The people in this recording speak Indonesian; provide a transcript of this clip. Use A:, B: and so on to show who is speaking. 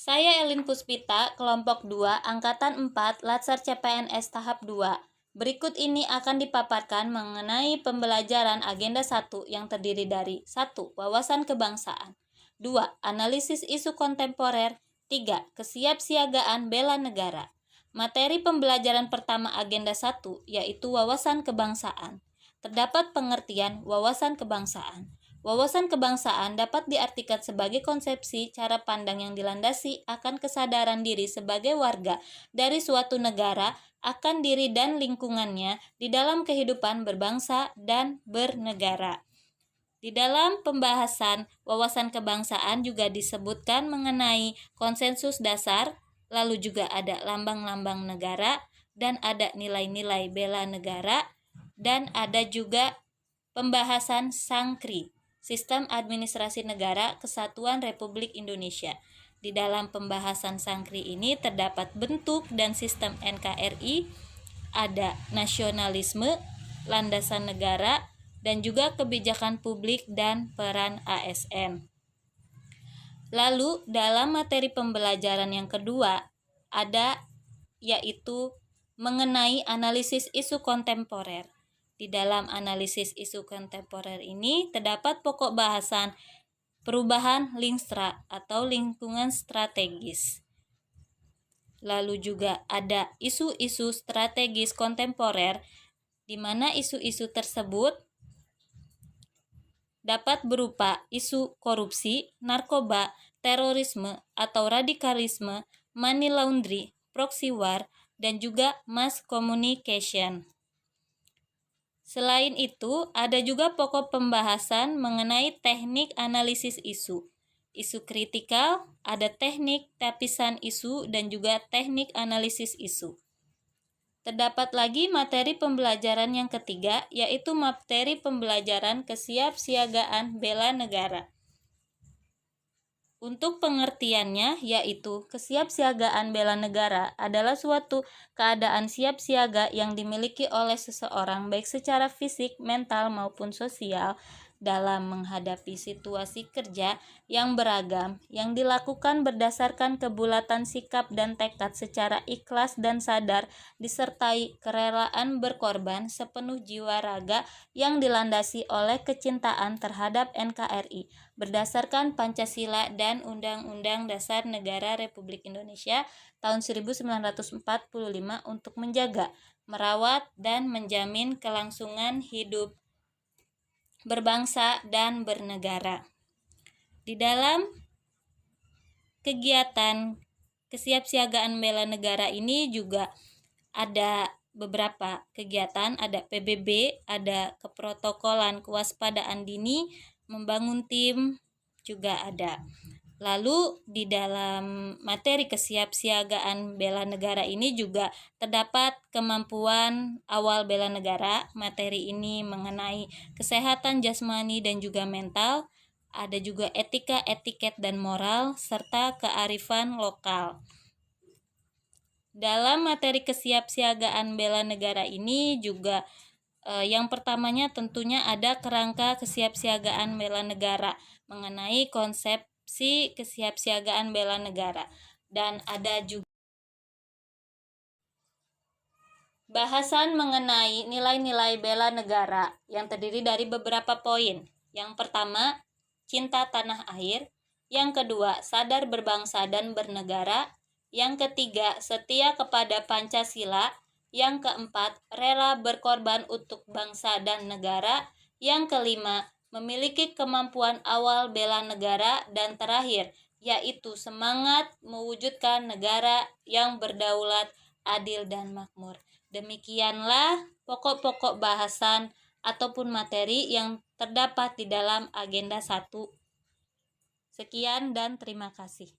A: Saya Elin Puspita, kelompok 2, angkatan 4, Latsar CPNS tahap 2. Berikut ini akan dipaparkan mengenai pembelajaran agenda 1 yang terdiri dari 1. Wawasan kebangsaan, 2. Analisis isu kontemporer, 3. Kesiapsiagaan bela negara. Materi pembelajaran pertama agenda 1 yaitu wawasan kebangsaan. Terdapat pengertian wawasan kebangsaan. Wawasan kebangsaan dapat diartikan sebagai konsepsi cara pandang yang dilandasi akan kesadaran diri sebagai warga dari suatu negara akan diri dan lingkungannya di dalam kehidupan berbangsa dan bernegara. Di dalam pembahasan wawasan kebangsaan juga disebutkan mengenai konsensus dasar, lalu juga ada lambang-lambang negara, dan ada nilai-nilai bela negara, dan ada juga pembahasan Sankri, Sistem Administrasi Negara Kesatuan Republik Indonesia. Di dalam pembahasan Sankri ini terdapat bentuk dan sistem NKRI, ada nasionalisme, landasan negara, dan juga kebijakan publik dan peran ASN. Lalu dalam materi pembelajaran yang kedua ada yaitu mengenai analisis isu kontemporer. Di dalam analisis isu kontemporer ini terdapat pokok bahasan perubahan Lingstra atau lingkungan strategis. Lalu juga ada isu-isu strategis kontemporer, di mana isu-isu tersebut dapat berupa isu korupsi, narkoba, terorisme atau radikalisme, money laundry, proxy war, dan juga mass communication. Selain itu, ada juga pokok pembahasan mengenai teknik analisis isu. Isu kritikal, ada teknik tapisan isu, dan juga teknik analisis isu. Terdapat lagi materi pembelajaran yang ketiga, yaitu materi pembelajaran kesiapsiagaan bela negara. Untuk pengertiannya, yaitu kesiapsiagaan bela negara adalah suatu keadaan siap siaga yang dimiliki oleh seseorang baik secara fisik, mental, maupun sosial dalam menghadapi situasi kerja yang beragam yang dilakukan berdasarkan kebulatan sikap dan tekad secara ikhlas dan sadar disertai kerelaan berkorban sepenuh jiwa raga yang dilandasi oleh kecintaan terhadap NKRI berdasarkan Pancasila dan Undang-Undang Dasar Negara Republik Indonesia tahun 1945 untuk menjaga, merawat, dan menjamin kelangsungan hidup berbangsa dan bernegara. Di dalam kegiatan kesiapsiagaan bela negara ini juga ada beberapa kegiatan, ada PBB, ada keprotokolan kewaspadaan dini, membangun tim juga ada. Lalu di dalam materi kesiapsiagaan bela negara ini juga terdapat kemampuan awal bela negara. Materi ini mengenai kesehatan jasmani dan juga mental. Ada juga etika, etiket, dan moral, serta kearifan lokal. Dalam materi kesiapsiagaan bela negara ini juga yang pertamanya tentunya ada kerangka kesiapsiagaan bela negara mengenai konsepsi kesiapsiagaan bela negara, dan ada juga bahasan mengenai nilai-nilai bela negara yang terdiri dari beberapa poin. Yang pertama, cinta tanah air. Yang kedua, sadar berbangsa dan bernegara. Yang ketiga, setia kepada Pancasila. Yang keempat, rela berkorban untuk bangsa dan negara. Yang kelima, memiliki kemampuan awal bela negara. Dan terakhir, yaitu semangat mewujudkan negara yang berdaulat, adil, dan makmur. Demikianlah pokok-pokok bahasan ataupun materi yang terdapat di dalam agenda 1. Sekian dan terima kasih.